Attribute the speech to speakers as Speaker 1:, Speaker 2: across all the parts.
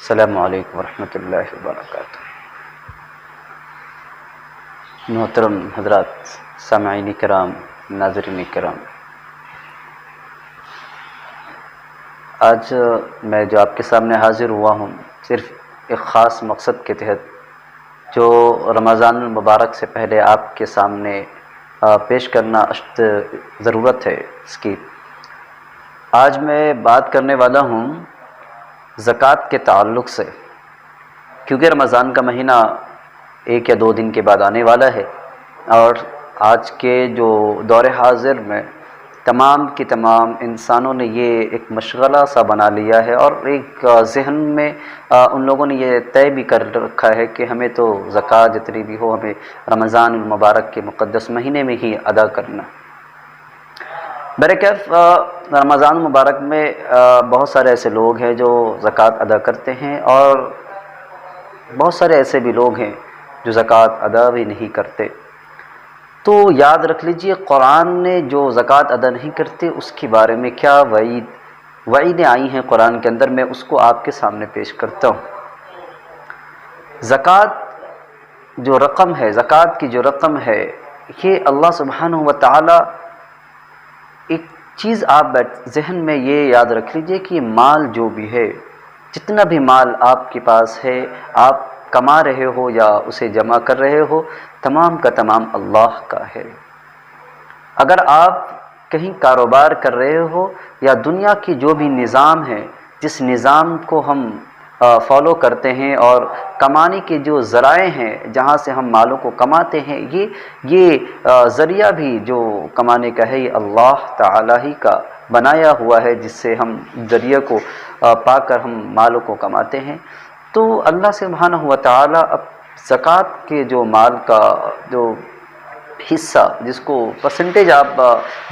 Speaker 1: السلام علیکم ورحمۃ اللہ وبرکاتہ۔ محترم حضرات، سامعین کرام، ناظرین کرام، آج میں جو آپ کے سامنے حاضر ہوا ہوں صرف ایک خاص مقصد کے تحت جو رمضان المبارک سے پہلے آپ کے سامنے پیش کرنا اشد ضرورت ہے اس کی۔ آج میں بات کرنے والا ہوں زکوٰۃ کے تعلق سے، کیونکہ رمضان کا مہینہ 1 یا 2 دن کے بعد آنے والا ہے، اور آج کے جو دور حاضر میں تمام کی تمام انسانوں نے یہ ایک مشغلہ سا بنا لیا ہے، اور ایک ذہن میں ان لوگوں نے یہ طے بھی کر رکھا ہے کہ ہمیں تو زکوٰۃ جتنی بھی ہو ہمیں رمضان المبارک کے مقدس مہینے میں ہی ادا کرنا۔ برکیف رمضان مبارک میں بہت سارے ایسے لوگ ہیں جو زکوٰۃ ادا کرتے ہیں، اور بہت سارے ایسے بھی لوگ ہیں جو زکوٰۃ ادا بھی نہیں کرتے۔ تو یاد رکھ لیجئے، قرآن نے جو زکوٰۃ ادا نہیں کرتے اس کے بارے میں کیا وعیدیں آئی ہیں قرآن کے اندر، میں اس کو آپ کے سامنے پیش کرتا ہوں۔ زکوٰۃ جو رقم ہے، زکوٰۃ کی جو رقم ہے، یہ اللہ سبحانہ و تعالی ایک چیز آپ ذہن میں یہ یاد رکھ لیجئے کہ مال جو بھی ہے، جتنا بھی مال آپ کے پاس ہے، آپ کما رہے ہو یا اسے جمع کر رہے ہو، تمام کا تمام اللہ کا ہے۔ اگر آپ کہیں کاروبار کر رہے ہو یا دنیا کی جو بھی نظام ہے، جس نظام کو ہم فالو کرتے ہیں، اور کمانے کے جو ذرائع ہیں جہاں سے ہم مالوں کو کماتے ہیں، یہ ذریعہ بھی جو کمانے کا ہے یہ اللہ تعالی ہی کا بنایا ہوا ہے، جس سے ہم ذریعہ کو پا کر ہم مالوں کو کماتے ہیں۔ تو اللہ سبحانہ و تعالی اب زکوٰۃ کے جو مال کا جو حصہ، جس کو پرسنٹیج آپ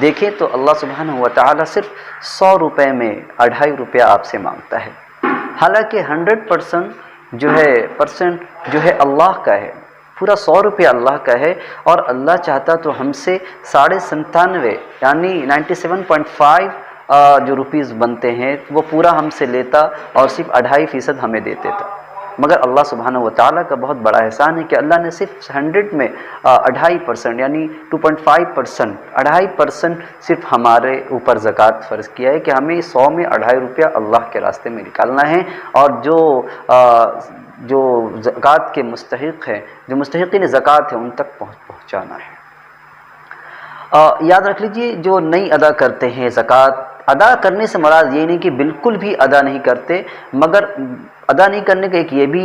Speaker 1: دیکھیں تو اللہ سبحانہ و تعالی صرف 100 روپے میں 2.5 روپیہ آپ سے مانگتا ہے، حالانکہ 100% جو ہے اللہ کا ہے، پورا 100 روپیہ اللہ کا ہے، اور اللہ چاہتا تو ہم سے 97.5 یعنی 97.5 جو روپیز بنتے ہیں وہ پورا ہم سے لیتا، اور صرف 2.5% ہمیں دیتے تھا۔ مگر اللہ سبحانہ و تعالیٰ کا بہت بڑا احسان ہے کہ اللہ نے صرف 100 میں 2.5% یعنی 2.5%، 2.5% صرف ہمارے اوپر زکوٰۃ فرض کیا ہے کہ ہمیں 100 میں 2.5 روپیہ اللہ کے راستے میں نکالنا ہے، اور جو زکوٰۃ کے مستحق ہیں، جو مستحقین زکوٰۃ ہیں، ان تک پہنچانا ہے۔ یاد رکھ لیجئے، جو نہیں ادا کرتے ہیں زکوٰۃ، ادا کرنے سے مراد یہ نہیں کہ بالکل بھی ادا نہیں کرتے، مگر ادا نہیں کرنے کا ایک یہ بھی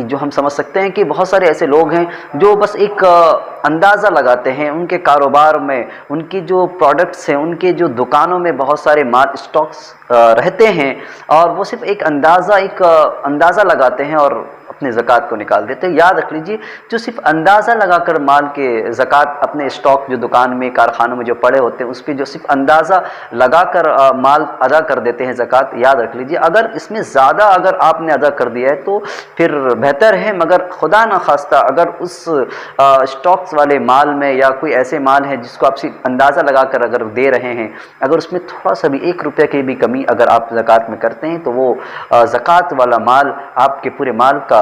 Speaker 1: جو ہم سمجھ سکتے ہیں کہ بہت سارے ایسے لوگ ہیں جو بس ایک اندازہ لگاتے ہیں، ان کے کاروبار میں، ان کی جو پروڈکٹس ہیں، ان کے جو دکانوں میں بہت سارے مال اسٹاکس رہتے ہیں، اور وہ صرف ایک اندازہ لگاتے ہیں اور اپنے زکوٰۃ کو نکال دیتے ہیں۔ یاد رکھ لیجئے، جو صرف اندازہ لگا کر مال کے زکوٰۃ اپنے اسٹاک جو دکان میں، کارخانوں میں جو پڑے ہوتے ہیں، اس پہ جو صرف اندازہ لگا کر مال ادا کر دیتے ہیں زکوٰۃ، یاد رکھ لیجئے اگر اس میں زیادہ اگر آپ نے ادا کر دیا ہے تو پھر بہتر ہے، مگر خدا نخواستہ اگر اس اسٹاکس والے مال میں یا کوئی ایسے مال ہے جس کو آپ صرف اندازہ لگا کر اگر دے رہے ہیں، اگر اس میں تھوڑا سا بھی 1 روپے کی بھی کمی اگر آپ زکوٰۃ میں کرتے ہیں تو وہ زکوٰۃ والا مال آپ کے پورے مال کا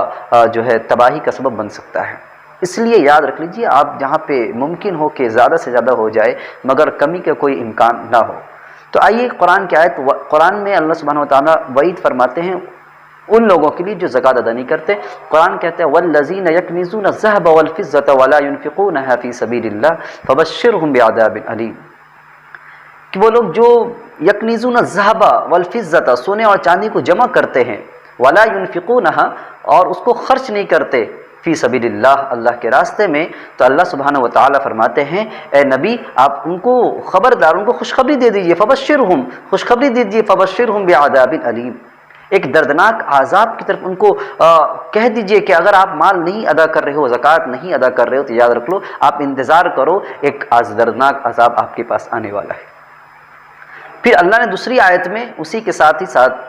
Speaker 1: جو ہے تباہی کا سبب بن سکتا ہے۔ اس لیے یاد رکھ لیجئے، آپ جہاں پہ ممکن ہو کہ زیادہ سے زیادہ ہو جائے مگر کمی کا کوئی امکان نہ ہو۔ تو آئیے قرآن میں اللہ سبحانہ و تعالیٰ وعید فرماتے ہیں ان لوگوں کے لیے جو زکوٰۃ ادا نہیں کرتے۔ قرآن کہتا ہے وَالَّذِينَ يَكْنِزُونَ الذَّهَبَ وَالْفِضَّةَ وَلَا يُنْفِقُونَهَا فِي سَبِيلِ اللَّهِ فَبَشِّرْهُم بِعَذَابٍ أَلِيمٍ، کہ وہ لوگ جو یکنیزون الذهب والفضة، سونے اور چاندی کو جمع کرتے ہیں، ولا ينفقونها، اور اس کو خرچ نہیں کرتے، فی سبیل اللہ، اللہ کے راستے میں، تو اللہ سبحانہ و تعالیٰ فرماتے ہیں اے نبی آپ ان کو خبردار، ان کو خوشخبری دے دیجئے، فبشرہم، خوشخبری دیجئے، فبشرہم بعذاب علیم، ایک دردناک عذاب کی طرف ان کو کہہ دیجئے کہ اگر آپ مال نہیں ادا کر رہے ہو، زکوٰۃ نہیں ادا کر رہے ہو، تو یاد رکھ لو، آپ انتظار کرو، ایک دردناک عذاب آپ کے پاس آنے والا ہے۔ پھر اللہ نے دوسری آیت میں اسی کے ساتھ ہی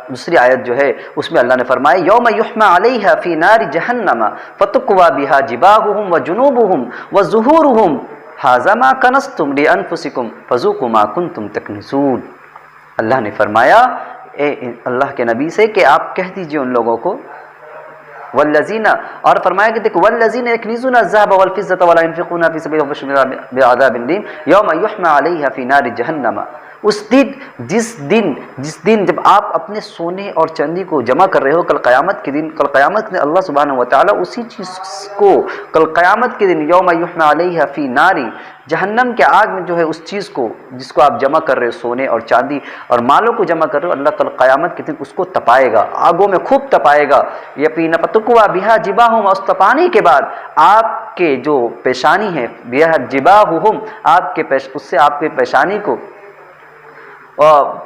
Speaker 1: دوسری آیت جو ہے اس میں اللہ نے فرمایا یوم یحمى علیہا فی نار جہنم فتکوی بہا جباہہم وجنوبہم وظہورہم ھذا ما کنزتم لانفسکم فذوقوا ما کنتم تکنزون۔ اللہ نے فرمایا اے اللہ کے نبی سے کہ آپ کہہ دیجئے ان لوگوں کو والذین، اور فرمایا کہ دیکھو والذین یکنزون الذهب والفضة ولا ينفقون في سبيل الله فبشرهم بعذاب أليم يوم يحمى عليها في نار جہنم۔ اس دن جس دن جب آپ اپنے سونے اور چاندی کو جمع کر رہے ہو کل قیامت کے دن، کل قیامت کے دن اللہ سبحانہ و تعالیٰ اسی چیز کو کل قیامت کے دن یوم یحمى علیہا فی ناری جہنم کے آگ میں جو ہے اس چیز کو جس کو آپ جمع کر رہے ہو سونے اور چاندی اور مالوں کو جمع کر رہے ہو، اللہ کل قیامت کے دن اس کو تپائے گا، آگوں میں خوب تپائے گا۔ یقینا فتقوا بہا جباہم، اس تپانے کے بعد آپ کے جو پیشانی ہے بہا جباہم، آپ کے اس سے آپ کے پیشانی کو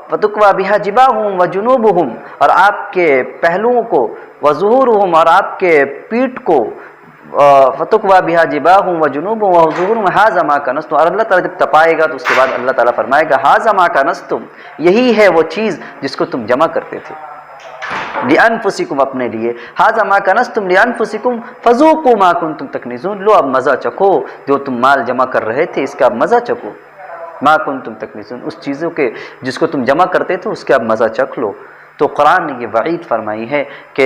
Speaker 1: فتقوا بہا جباہم وجنوبہم، اور آپ کے پہلوؤں کو وظہورہم، اور آپ کے پیٹھ کو فتقوا بہا جباہم وجنوبہم وظہورہم ھذا ما کنزتم، اور اللہ تعالیٰ جب تپائے گا تو اس کے بعد اللہ تعالیٰ فرمائے گا ھذا ما کنزتم، یہی ہے وہ چیز جس کو تم جمع کرتے تھے لِأَنفُسِكُمْ، اپنے لیے، ھذا ما کنزتم لِأَنفُسِكُمْ فذوقوا ما کنتم تکنزون، لو اب مزہ چکھو جو تم مال جمع کر رہے تھے اس کا اب مزہ چکھو، ما کنتم تکنزون، اس چیزوں کے جس کو تم جمع کرتے تھے اس کا اب مزہ چکھ لو۔ تو قرآن نے یہ وعید فرمائی ہے کہ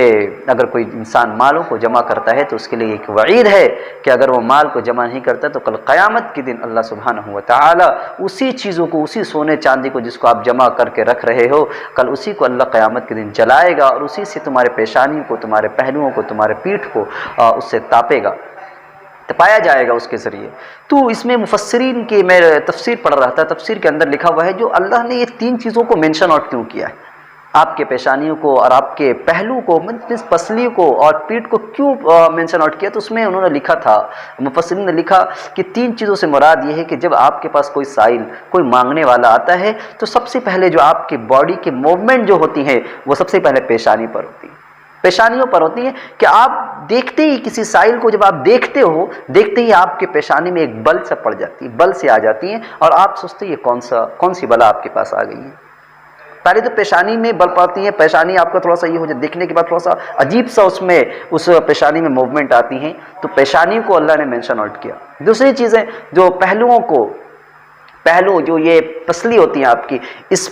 Speaker 1: اگر کوئی انسان مالوں کو جمع کرتا ہے تو اس کے لیے ایک وعید ہے کہ اگر وہ مال کو جمع نہیں کرتا تو کل قیامت کے دن اللہ سبحانہ و تعالی اسی چیزوں کو، اسی سونے چاندی کو جس کو آپ جمع کر کے رکھ رہے ہو، کل اسی کو اللہ قیامت کے دن جلائے گا اور اسی سے تمہارے پیشانی کو، تمہارے پہلوؤں کو، تمہارے پیٹھ کو اس سے تاپے گا، تپایا جائے گا اس کے ذریعے۔ تو اس میں مفسرین کی میں تفسیر پڑھ رہا تھا، تفسیر کے اندر لکھا ہوا ہے جو اللہ نے یہ تین چیزوں کو مینشن آؤٹ کیوں کیا ہے، آپ کے پیشانیوں کو اور آپ کے پہلو کو، پسلی کو اور پیٹھ کو کیوں مینشن آؤٹ کیا، تو اس میں انہوں نے لکھا تھا، مفسرین نے لکھا کہ تین چیزوں سے مراد یہ ہے کہ جب آپ کے پاس کوئی سائل، کوئی مانگنے والا آتا ہے تو سب سے پہلے جو آپ کی باڈی کے موومنٹ جو ہوتی ہیں وہ سب سے پہلے پیشانی پر ہوتی ہے، پیشانیوں پر ہوتی ہے کہ آپ دیکھتے ہی کسی سائل کو جب آپ دیکھتے ہو، دیکھتے ہی آپ کے پیشانی میں ایک بل سے پڑ جاتی ہے، بل سے آ جاتی ہیں اور آپ سوچتے یہ کون سی بلا آپ کے پاس آ گئی ہے۔ پہلے تو پیشانی میں بل پڑتی ہے، پیشانی آپ کا تھوڑا سا یہ ہو جائے، دیکھنے کے بعد تھوڑا سا عجیب سا اس پیشانی میں موومنٹ آتی ہیں، تو پیشانی کو اللہ نے مینشن آؤٹ کیا۔ دوسری چیزیں جو پہلو جو یہ پسلی ہوتی ہیں آپ کی، اس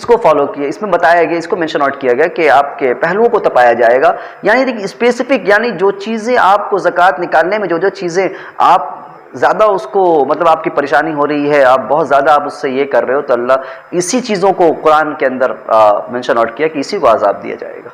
Speaker 1: کو فالو کیا، اس میں بتایا گیا، اس کو مینشن آؤٹ کیا گیا کہ آپ کے پہلوؤں کو تپایا جائے گا، یعنی دیکھیں اسپیسیفک، یعنی جو چیزیں آپ کو زکوٰۃ نکالنے میں جو چیزیں آپ زیادہ اس کو مطلب آپ کی پریشانی ہو رہی ہے، آپ بہت زیادہ آپ اس سے یہ کر رہے ہو، تو اللہ اسی چیزوں کو قرآن کے اندر مینشن آؤٹ کیا کہ اسی کو عذاب دیا جائے گا۔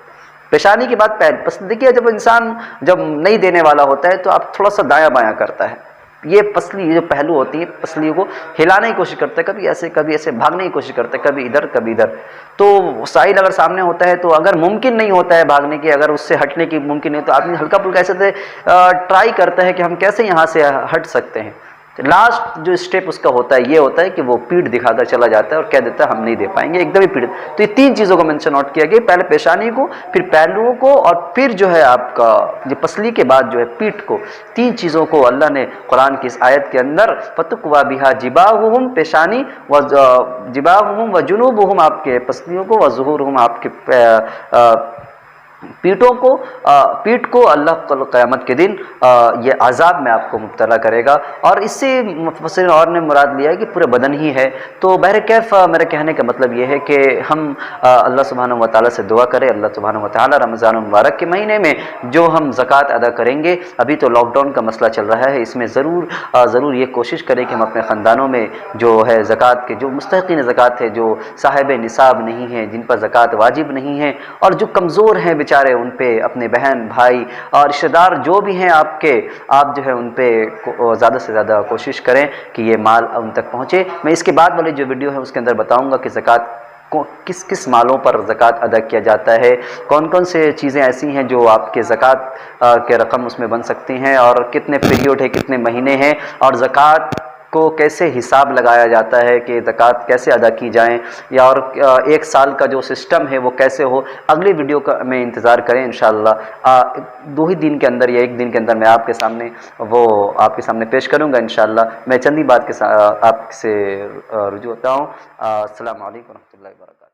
Speaker 1: پیشانی کے بعد پیر، بس دیکھیے جب انسان جب نہیں دینے والا ہوتا ہے تو آپ تھوڑا سا دایاں بایاں کرتا ہے، یہ پسلی، یہ جو پہلو ہوتی ہے پسلیوں کو ہلانے کی کوشش کرتا ہے، کبھی ایسے بھاگنے کی کوشش کرتا ہے، کبھی ادھر کبھی ادھر، تو سائل اگر سامنے ہوتا ہے تو اگر ممکن نہیں ہوتا ہے بھاگنے کی، اگر اس سے ہٹنے کی ممکن نہیں تو آدمی ہلکا پھلکا ایسے ٹرائی کرتا ہے کہ ہم کیسے یہاں سے ہٹ سکتے ہیں۔ لاسٹ جو اسٹیپ اس کا ہوتا ہے یہ ہوتا ہے کہ وہ پیٹھ دکھا کر چلا جاتا ہے اور کہہ دیتا ہے ہم نہیں دے پائیں گے، ایک دم ہی پیٹھ۔ تو یہ تین چیزوں کو مینشن آؤٹ کیا گیا، پہلے پیشانی کو، پھر پہلوؤں کو، اور پھر جو ہے آپ کا یہ پسلی کے بعد جو ہے پیٹھ کو، تین چیزوں کو اللہ نے قرآن کی اس آیت کے اندر فتقوا بہا جباہم، پیشانی، جباہم وجنوبہم، آپ کے پسلیوں کو، وظہورہم، آپ کے پیٹھ کو اللہ قیامت کے دن یہ عذاب میں آپ کو مبتلا کرے گا، اور اس سے مفسرین اور نے مراد لیا ہے کہ پورے بدن ہی ہے۔ تو بہرکیف میرے کہنے کا مطلب یہ ہے کہ ہم اللہ سبحانہ و تعالیٰ سے دعا کریں، اللہ سبحانہ و تعالیٰ رمضان المبارک کے مہینے میں جو ہم زکوٰۃ ادا کریں گے، ابھی تو لاک ڈاؤن کا مسئلہ چل رہا ہے، اس میں ضرور یہ کوشش کریں کہ ہم اپنے خاندانوں میں جو ہے زکوٰۃ کے جو مستحقین زکوٰۃ ہے، جو صاحب نصاب نہیں ہیں، جن پر زکوٰۃ واجب نہیں ہے، اور جو کمزور ہیں بیچارے، ان پہ اپنے بہن بھائی اور رشتہ دار جو بھی ہیں آپ جو ہے ان پہ زیادہ سے زیادہ کوشش کریں کہ یہ مال ان تک پہنچے۔ میں اس کے بعد والی جو ویڈیو ہے اس کے اندر بتاؤں گا کہ زکوٰۃ کس مالوں پر زکوٰۃ ادا کیا جاتا ہے، کون سے چیزیں ایسی ہیں جو آپ کے زکوٰۃ کے رقم اس میں بن سکتی ہیں، اور کتنے پیریوڈ ہے، کتنے مہینے ہیں، اور زکوٰۃ کو کیسے حساب لگایا جاتا ہے کہ زکوٰۃ کیسے ادا کی جائیں، یا اور ایک سال کا جو سسٹم ہے وہ کیسے ہو۔ اگلی ویڈیو کا میں انتظار کریں انشاءاللہ، 2 دن کے اندر یا 1 دن کے اندر میں آپ کے سامنے پیش کروں گا انشاءاللہ۔ میں چند ہی بات کے آپ سے رجوع ہوتا ہوں۔ السلام علیکم ورحمۃ اللہ وبرکاتہ۔